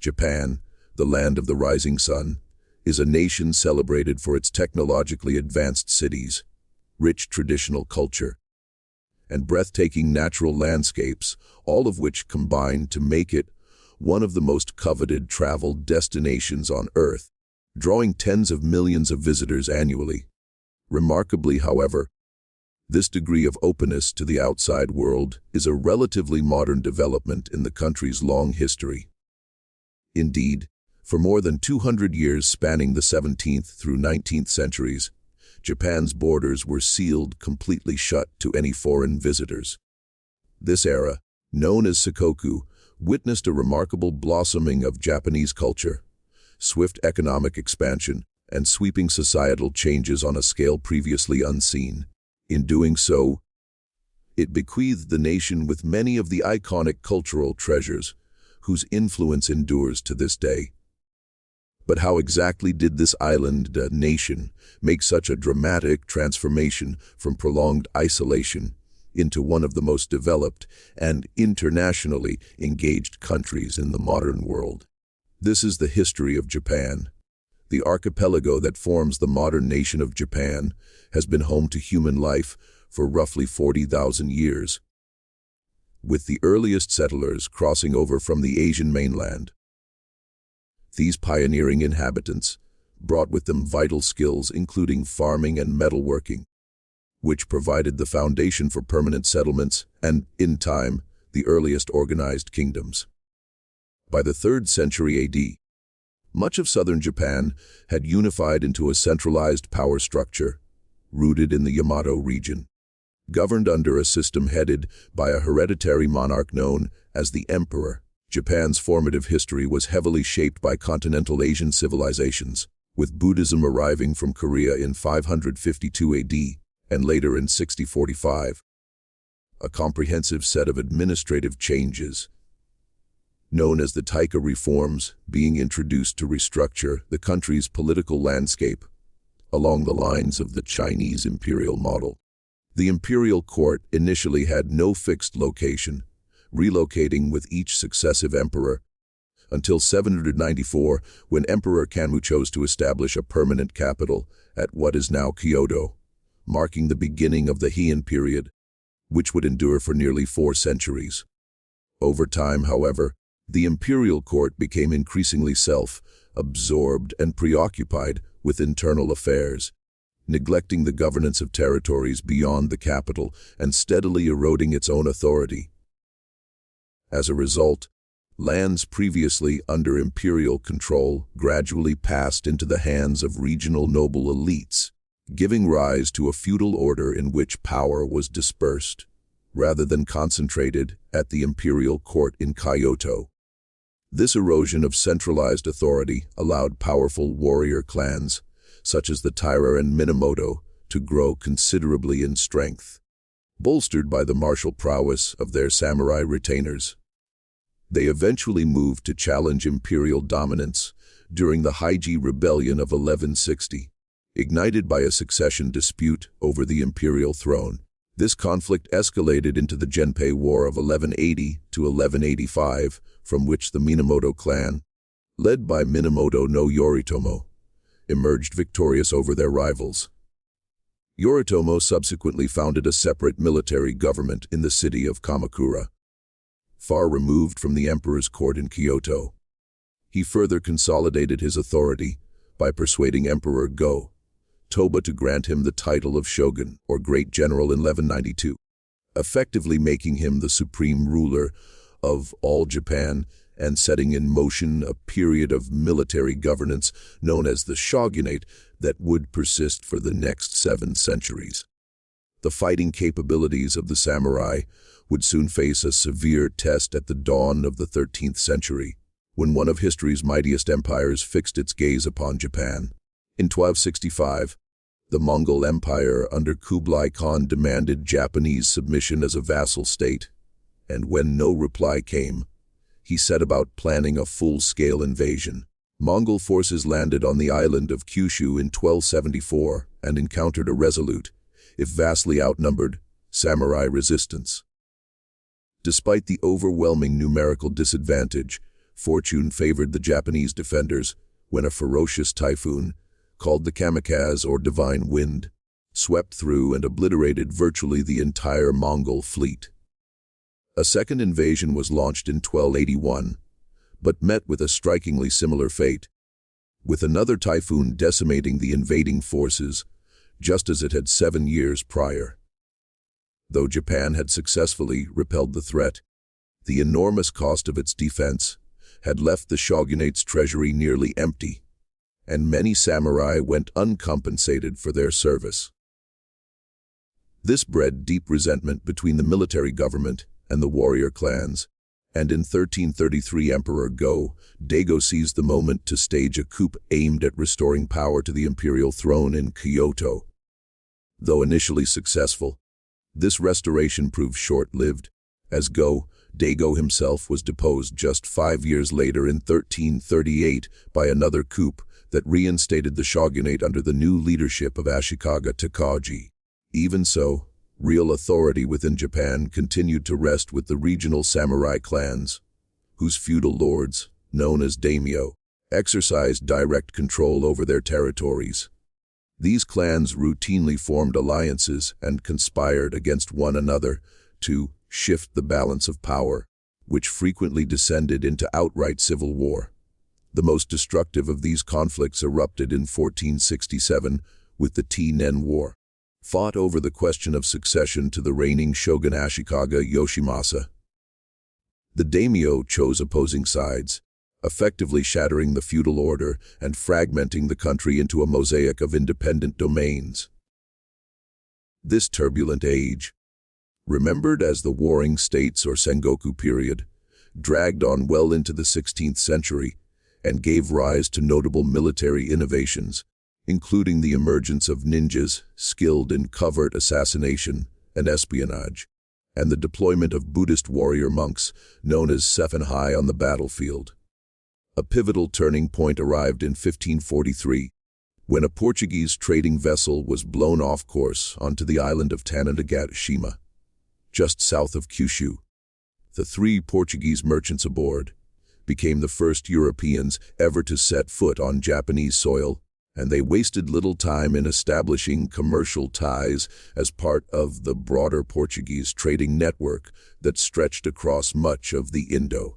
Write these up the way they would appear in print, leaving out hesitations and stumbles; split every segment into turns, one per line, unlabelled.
Japan, the land of the rising sun, is a nation celebrated for its technologically advanced cities, rich traditional culture, and breathtaking natural landscapes, all of which combine to make it one of the most coveted travel destinations on Earth, drawing tens of millions of visitors annually. Remarkably, however, this degree of openness to the outside world is a relatively modern development in the country's long history. Indeed, for more than 200 years spanning the 17th through 19th centuries, Japan's borders were sealed completely shut to any foreign visitors. This era, known as Sengoku, witnessed a remarkable blossoming of Japanese culture, swift economic expansion, and sweeping societal changes on a scale previously unseen. In doing so, it bequeathed the nation with many of the iconic cultural treasures whose influence endures to this day. But how exactly did this island nation make such a dramatic transformation from prolonged isolation into one of the most developed and internationally engaged countries in the modern world? This is the history of Japan. The archipelago that forms the modern nation of Japan has been home to human life for roughly 40,000 years, with the earliest settlers crossing over from the Asian mainland. These pioneering inhabitants brought with them vital skills including farming and metalworking, which provided the foundation for permanent settlements and, in time, the earliest organized kingdoms. By the 3rd century AD, much of southern Japan had unified into a centralized power structure, rooted in the Yamato region, governed under a system headed by a hereditary monarch known as the Emperor. Japan's formative history was heavily shaped by continental Asian civilizations, with Buddhism arriving from Korea in 552 AD and later in 6045. A comprehensive set of administrative changes, known as the Taika reforms, being introduced to restructure the country's political landscape along the lines of the Chinese imperial model. The imperial court initially had no fixed location, relocating with each successive emperor, until 794, when Emperor Kanmu chose to establish a permanent capital at what is now Kyoto, marking the beginning of the Heian period, which would endure for nearly 4 centuries. Over time, however, the imperial court became increasingly self-absorbed and preoccupied with internal affairs, neglecting the governance of territories beyond the capital and steadily eroding its own authority. As a result, lands previously under imperial control gradually passed into the hands of regional noble elites, giving rise to a feudal order in which power was dispersed, rather than concentrated at the imperial court in Kyoto. This erosion of centralized authority allowed powerful warrior clans, such as the Taira and Minamoto, to grow considerably in strength, bolstered by the martial prowess of their samurai retainers. They eventually moved to challenge imperial dominance during the Heiji Rebellion of 1160, ignited by a succession dispute over the imperial throne. This conflict escalated into the Genpei War of 1180 to 1185, from which the Minamoto clan, led by Minamoto no Yoritomo, emerged victorious over their rivals. Yoritomo subsequently founded a separate military government in the city of Kamakura, far removed from the emperor's court in Kyoto. He further consolidated his authority by persuading Emperor Go-Toba to grant him the title of shogun, or great general, in 1192, effectively making him the supreme ruler of all Japan and setting in motion a period of military governance known as the shogunate that would persist for the next 7 centuries. The fighting capabilities of the samurai would soon face a severe test at the dawn of the 13th century, when one of history's mightiest empires fixed its gaze upon Japan. In 1265, the Mongol Empire under Kublai Khan demanded Japanese submission as a vassal state, and when no reply came, he set about planning a full-scale invasion. Mongol forces landed on the island of Kyushu in 1274 and encountered a resolute, if vastly outnumbered, samurai resistance. Despite the overwhelming numerical disadvantage, fortune favored the Japanese defenders when a ferocious typhoon, called the kamikaze or divine wind, swept through and obliterated virtually the entire Mongol fleet. A second invasion was launched in 1281, but met with a strikingly similar fate, with another typhoon decimating the invading forces, just as it had 7 years prior. Though Japan had successfully repelled the threat, the enormous cost of its defense had left the shogunate's treasury nearly empty, and many samurai went uncompensated for their service. This bred deep resentment between the military government and the warrior clans, and in 1333 Emperor Go-Daigo seized the moment to stage a coup aimed at restoring power to the imperial throne in Kyoto. Though initially successful, this restoration proved short-lived, as Go-Daigo himself was deposed just 5 years later in 1338 by another coup that reinstated the shogunate under the new leadership of Ashikaga Takagi. Even so, real authority within Japan continued to rest with the regional samurai clans, whose feudal lords, known as daimyo, exercised direct control over their territories. These clans routinely formed alliances and conspired against one another to shift the balance of power, which frequently descended into outright civil war. The most destructive of these conflicts erupted in 1467 with the Nen War, fought over the question of succession to the reigning shogun Ashikaga Yoshimasa. The daimyo chose opposing sides, effectively shattering the feudal order and fragmenting the country into a mosaic of independent domains. This turbulent age, remembered as the Warring States or Sengoku period, dragged on well into the 16th century and gave rise to notable military innovations, including the emergence of ninjas skilled in covert assassination and espionage, and the deployment of Buddhist warrior monks known as Sefenhai on the battlefield. A pivotal turning point arrived in 1543, when a Portuguese trading vessel was blown off course onto the island of Nagasaki, just south of Kyushu. The 3 Portuguese merchants aboard became the first Europeans ever to set foot on Japanese soil, and they wasted little time in establishing commercial ties as part of the broader Portuguese trading network that stretched across much of the Indo-Pacific.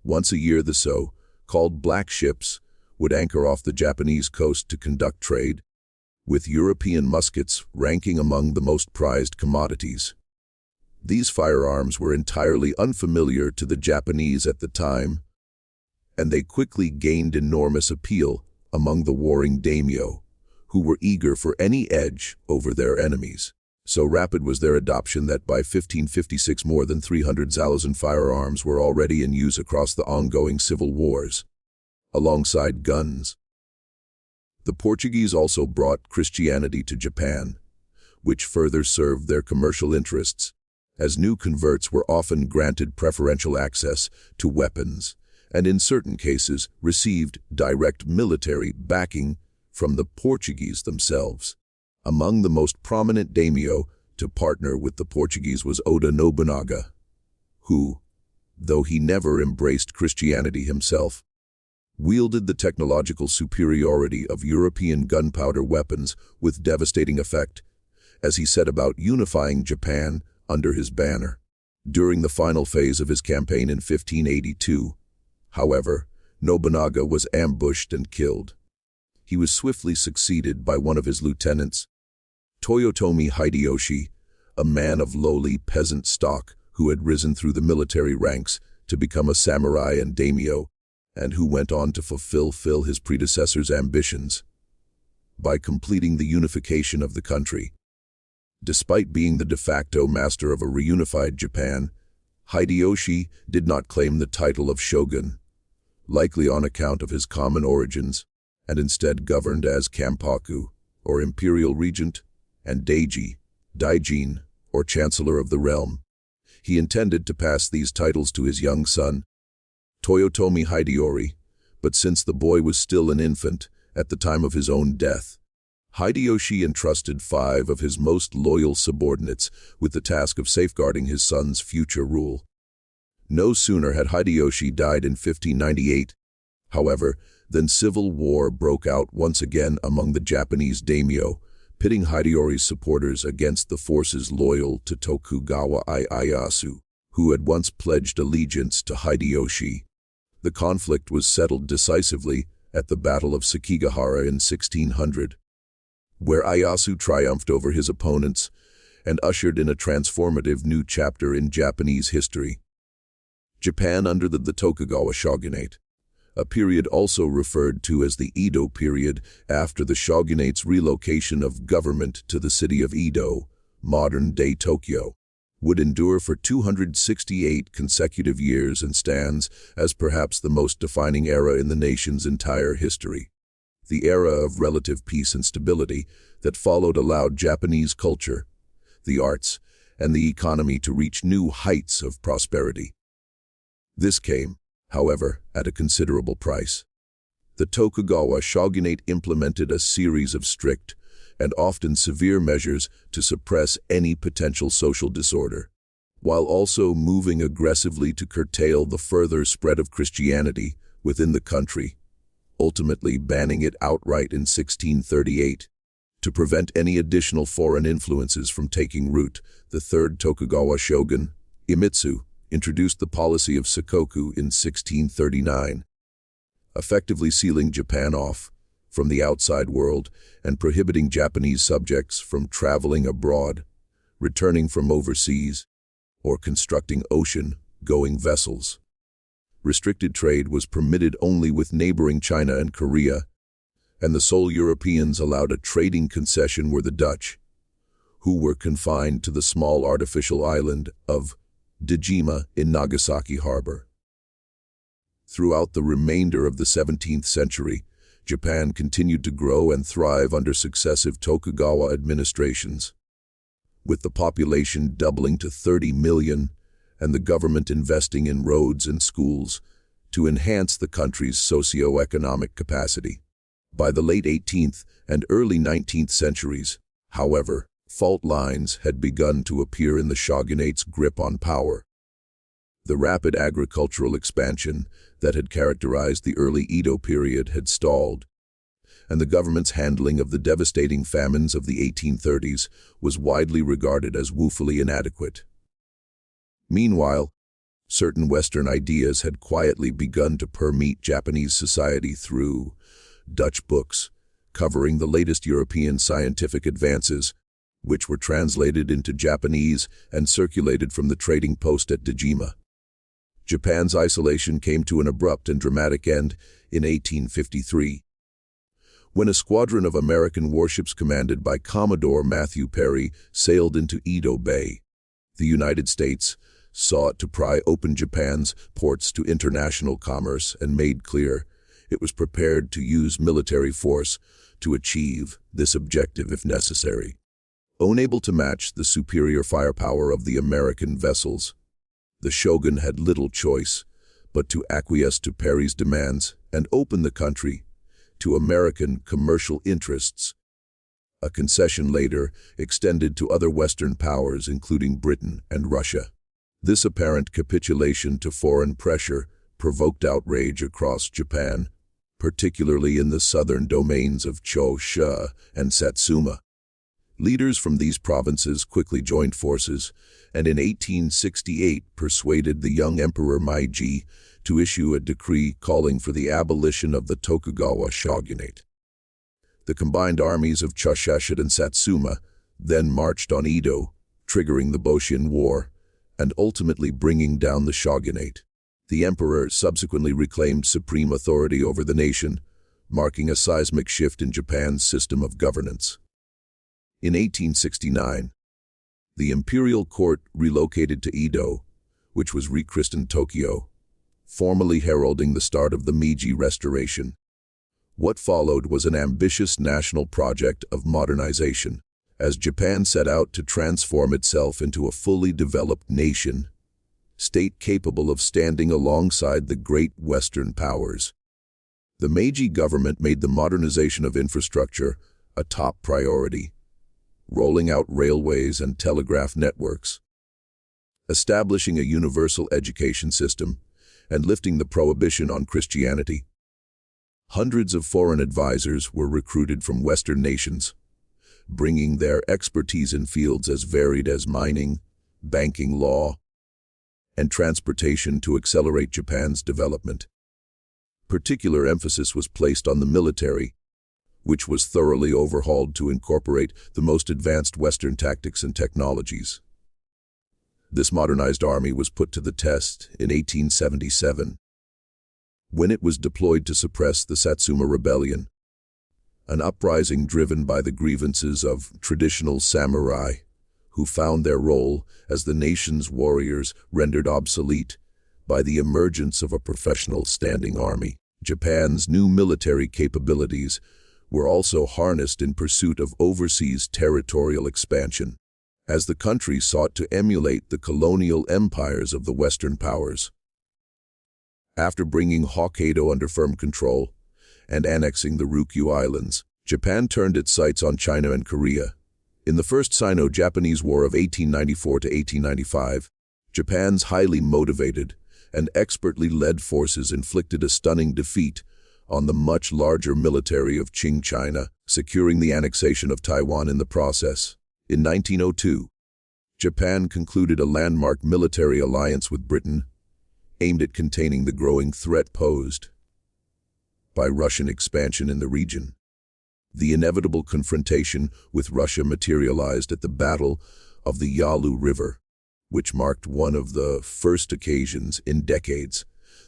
Once a year, the so-called black ships would anchor off the Japanese coast to conduct trade, with European muskets ranking among the most prized commodities. These firearms were entirely unfamiliar to the Japanese at the time, and they quickly gained enormous appeal among the warring daimyo, who were eager for any edge over their enemies. So rapid was their adoption that by 1556 more than 300,000 firearms were already in use across the ongoing civil wars, alongside guns. The Portuguese also brought Christianity to Japan, which further served their commercial interests, as new converts were often granted preferential access to weapons, and in certain cases received direct military backing from the Portuguese themselves. Among the most prominent daimyo to partner with the Portuguese was Oda Nobunaga, who, though he never embraced Christianity himself, wielded the technological superiority of European gunpowder weapons with devastating effect, as he set about unifying Japan under his banner. During the final phase of his campaign in 1582, however, Nobunaga was ambushed and killed. He was swiftly succeeded by one of his lieutenants, Toyotomi Hideyoshi, a man of lowly peasant stock who had risen through the military ranks to become a samurai and daimyo, and who went on to fulfill his predecessor's ambitions by completing the unification of the country. Despite being the de facto master of a reunified Japan, Hideyoshi did not claim the title of shogun, likely on account of his common origins, and instead governed as Kampaku, or imperial regent, and Daijin, or chancellor of the realm. He intended to pass these titles to his young son, Toyotomi Hideyori, but since the boy was still an infant at the time of his own death, Hideyoshi entrusted 5 of his most loyal subordinates with the task of safeguarding his son's future rule. No sooner had Hideyoshi died in 1598, however, than civil war broke out once again among the Japanese daimyo, pitting Hideyori's supporters against the forces loyal to Tokugawa Ieyasu, who had once pledged allegiance to Hideyoshi. The conflict was settled decisively at the Battle of Sekigahara in 1600, where Ieyasu triumphed over his opponents and ushered in a transformative new chapter in Japanese history. Japan under the Tokugawa shogunate, a period also referred to as the Edo period after the shogunate's relocation of government to the city of Edo, modern-day Tokyo, would endure for 268 consecutive years and stands as perhaps the most defining era in the nation's entire history. The era of relative peace and stability that followed allowed Japanese culture, the arts, and the economy to reach new heights of prosperity. This came, however, at a considerable price. The Tokugawa shogunate implemented a series of strict and often severe measures to suppress any potential social disorder, while also moving aggressively to curtail the further spread of Christianity within the country, ultimately banning it outright in 1638. To prevent any additional foreign influences from taking root, the third Tokugawa shogun, Iemitsu, introduced the policy of Sengoku in 1639, effectively sealing Japan off from the outside world and prohibiting Japanese subjects from traveling abroad, returning from overseas, or constructing ocean-going vessels. Restricted trade was permitted only with neighboring China and Korea, and the sole Europeans allowed a trading concession were the Dutch, who were confined to the small artificial island of Dejima in Nagasaki harbor. Throughout the remainder of the 17th century, Japan continued to grow and thrive under successive Tokugawa administrations, with the population doubling to 30 million and the government investing in roads and schools to enhance the country's socio-economic capacity. By the late 18th and early 19th centuries, however, fault lines had begun to appear in the shogunate's grip on power. The rapid agricultural expansion that had characterized the early Edo period had stalled, and the government's handling of the devastating famines of the 1830s was widely regarded as woefully inadequate. Meanwhile, certain Western ideas had quietly begun to permeate Japanese society through Dutch books covering the latest European scientific advances, which were translated into Japanese and circulated from the trading post at Dejima. Japan's isolation came to an abrupt and dramatic end in 1853, when a squadron of American warships commanded by Commodore Matthew Perry sailed into Edo Bay. The United States sought to pry open Japan's ports to international commerce and made clear it was prepared to use military force to achieve this objective if necessary. Unable to match the superior firepower of the American vessels, the shogun had little choice but to acquiesce to Perry's demands and open the country to American commercial interests, a concession later extended to other Western powers including Britain and Russia. This apparent capitulation to foreign pressure provoked outrage across Japan, particularly in the southern domains of Choshu and Satsuma. Leaders from these provinces quickly joined forces, and in 1868 persuaded the young Emperor Meiji to issue a decree calling for the abolition of the Tokugawa shogunate. The combined armies of Choshu and Satsuma then marched on Edo, triggering the Boshin War, and ultimately bringing down the shogunate. The emperor subsequently reclaimed supreme authority over the nation, marking a seismic shift in Japan's system of governance. In 1869, the imperial court relocated to Edo, which was rechristened Tokyo, formally heralding the start of the Meiji Restoration. What followed was an ambitious national project of modernization, as Japan set out to transform itself into a fully developed nation, state capable of standing alongside the great Western powers. The Meiji government made the modernization of infrastructure a top priority, rolling out railways and telegraph networks, establishing a universal education system and lifting the prohibition on Christianity. Hundreds of foreign advisors were recruited from Western nations, bringing their expertise in fields as varied as mining, banking law, and transportation to accelerate Japan's development. Particular emphasis was placed on the military, which was thoroughly overhauled to incorporate the most advanced Western tactics and technologies. This modernized army was put to the test in 1877, when it was deployed to suppress the Satsuma Rebellion, an uprising driven by the grievances of traditional samurai, who found their role as the nation's warriors rendered obsolete by the emergence of a professional standing army. Japan's new military capabilities were also harnessed in pursuit of overseas territorial expansion, as the country sought to emulate the colonial empires of the Western powers. After bringing Hokkaido under firm control and annexing the Ryukyu Islands, Japan turned its sights on China and Korea. In the First Sino-Japanese War of 1894 to 1895, Japan's highly motivated and expertly led forces inflicted a stunning defeat on the much larger military of Qing China, securing the annexation of Taiwan in the process. In 1902, Japan concluded a landmark military alliance with Britain, aimed at containing the growing threat posed by Russian expansion in the region. The inevitable confrontation with Russia materialized at the Battle of the Yalu River, which marked one of the first occasions in decades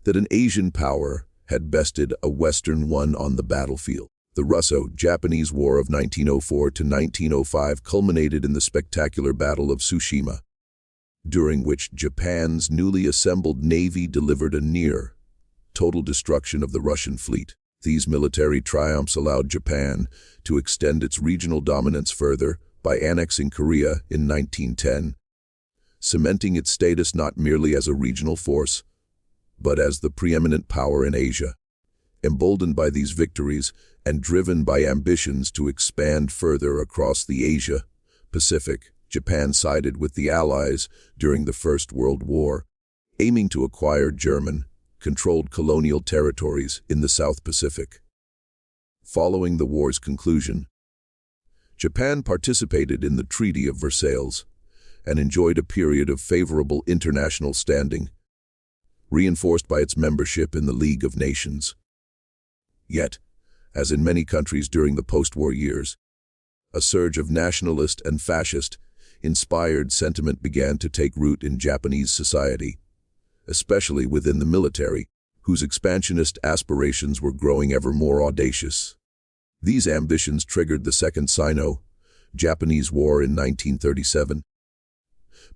that an Asian power had bested a Western one on the battlefield. The Russo-Japanese War of 1904 to 1905 culminated in the spectacular Battle of Tsushima, during which Japan's newly assembled navy delivered a near-total destruction of the Russian fleet. These military triumphs allowed Japan to extend its regional dominance further by annexing Korea in 1910, cementing its status not merely as a regional force, but as the preeminent power in Asia. Emboldened by these victories and driven by ambitions to expand further across the Asia-Pacific, Japan sided with the Allies during the First World War, aiming to acquire German-controlled colonial territories in the South Pacific. Following the war's conclusion, Japan participated in the Treaty of Versailles and enjoyed a period of favorable international standing, reinforced by its membership in the League of Nations. Yet, as in many countries during the post-war years, a surge of nationalist and fascist-inspired sentiment began to take root in Japanese society, especially within the military, whose expansionist aspirations were growing ever more audacious. These ambitions triggered the Second Sino-Japanese War in 1937,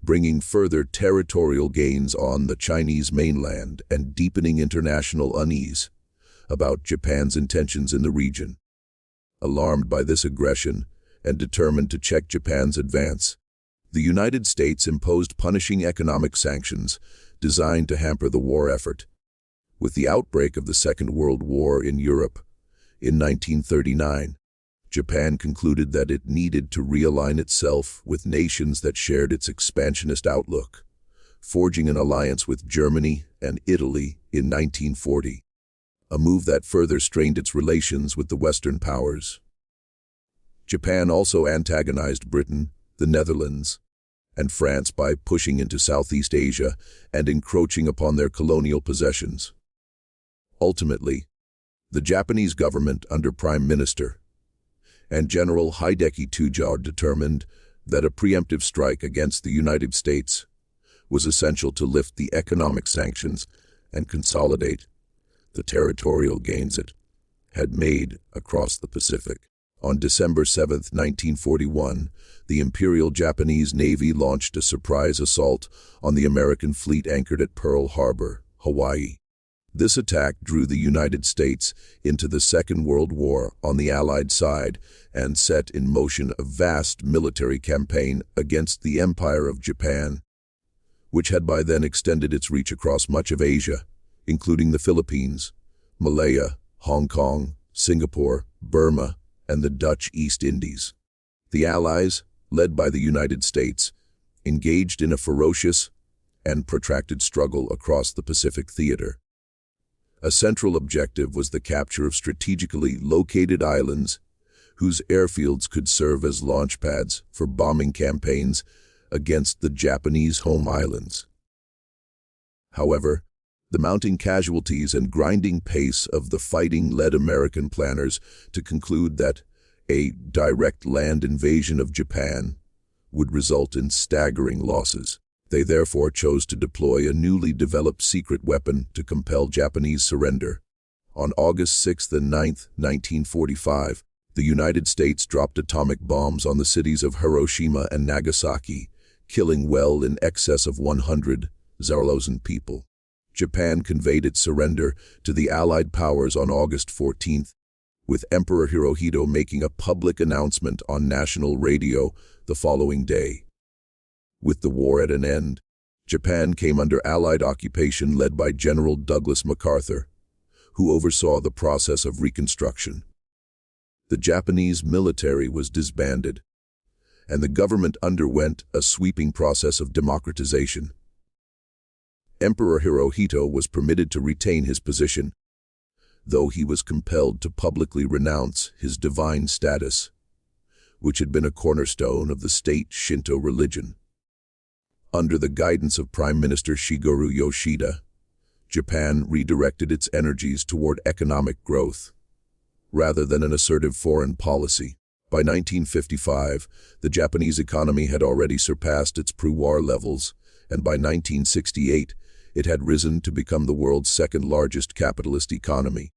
bringing further territorial gains on the Chinese mainland and deepening international unease about Japan's intentions in the region. Alarmed by this aggression and determined to check Japan's advance, the United States imposed punishing economic sanctions designed to hamper the war effort. With the outbreak of the Second World War in Europe in 1939, Japan concluded that it needed to realign itself with nations that shared its expansionist outlook, forging an alliance with Germany and Italy in 1940, a move that further strained its relations with the Western powers. Japan also antagonized Britain, the Netherlands, and France by pushing into Southeast Asia and encroaching upon their colonial possessions. Ultimately, the Japanese government under Prime Minister and General Hideki Tojo determined that a preemptive strike against the United States was essential to lift the economic sanctions and consolidate the territorial gains it had made across the Pacific. On December 7, 1941, the Imperial Japanese Navy launched a surprise assault on the American fleet anchored at Pearl Harbor, Hawaii. This attack drew the United States into the Second World War on the Allied side and set in motion a vast military campaign against the Empire of Japan, which had by then extended its reach across much of Asia, including the Philippines, Malaya, Hong Kong, Singapore, Burma, and the Dutch East Indies. The Allies, led by the United States, engaged in a ferocious and protracted struggle across the Pacific theater. A central objective was the capture of strategically located islands whose airfields could serve as launch pads for bombing campaigns against the Japanese home islands. However, the mounting casualties and grinding pace of the fighting led American planners to conclude that a direct land invasion of Japan would result in staggering losses. They therefore chose to deploy a newly developed secret weapon to compel Japanese surrender. On August 6 and 9, 1945, the United States dropped atomic bombs on the cities of Hiroshima and Nagasaki, killing well in excess of 100,000 people. Japan conveyed its surrender to the Allied powers on August 14, with Emperor Hirohito making a public announcement on national radio the following day. With the war at an end, Japan came under Allied occupation led by General Douglas MacArthur, who oversaw the process of reconstruction. The Japanese military was disbanded, and the government underwent a sweeping process of democratization. Emperor Hirohito was permitted to retain his position, though he was compelled to publicly renounce his divine status, which had been a cornerstone of the state Shinto religion. Under the guidance of Prime Minister Shigeru Yoshida, Japan redirected its energies toward economic growth, rather than an assertive foreign policy. By 1955, the Japanese economy had already surpassed its pre-war levels, and by 1968, it had risen to become the world's second-largest capitalist economy.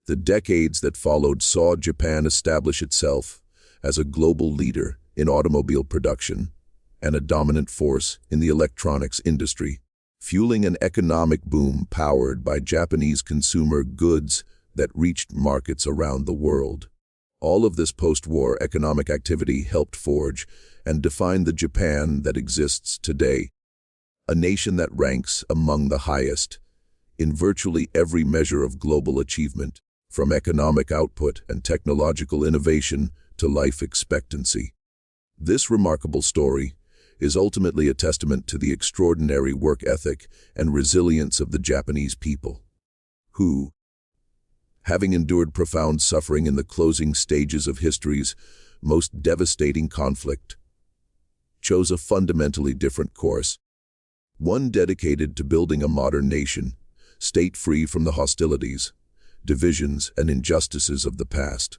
The decades that followed saw Japan establish itself as a global leader in automobile production and a dominant force in the electronics industry, fueling an economic boom powered by Japanese consumer goods that reached markets around the world. All of this post-war economic activity helped forge and define the Japan that exists today, a nation that ranks among the highest in virtually every measure of global achievement, from economic output and technological innovation to life expectancy. This remarkable story is ultimately a testament to the extraordinary work ethic and resilience of the Japanese people, who, having endured profound suffering in the closing stages of history's most devastating conflict, chose a fundamentally different course, one dedicated to building a modern nation, state free from the hostilities, divisions, and injustices of the past.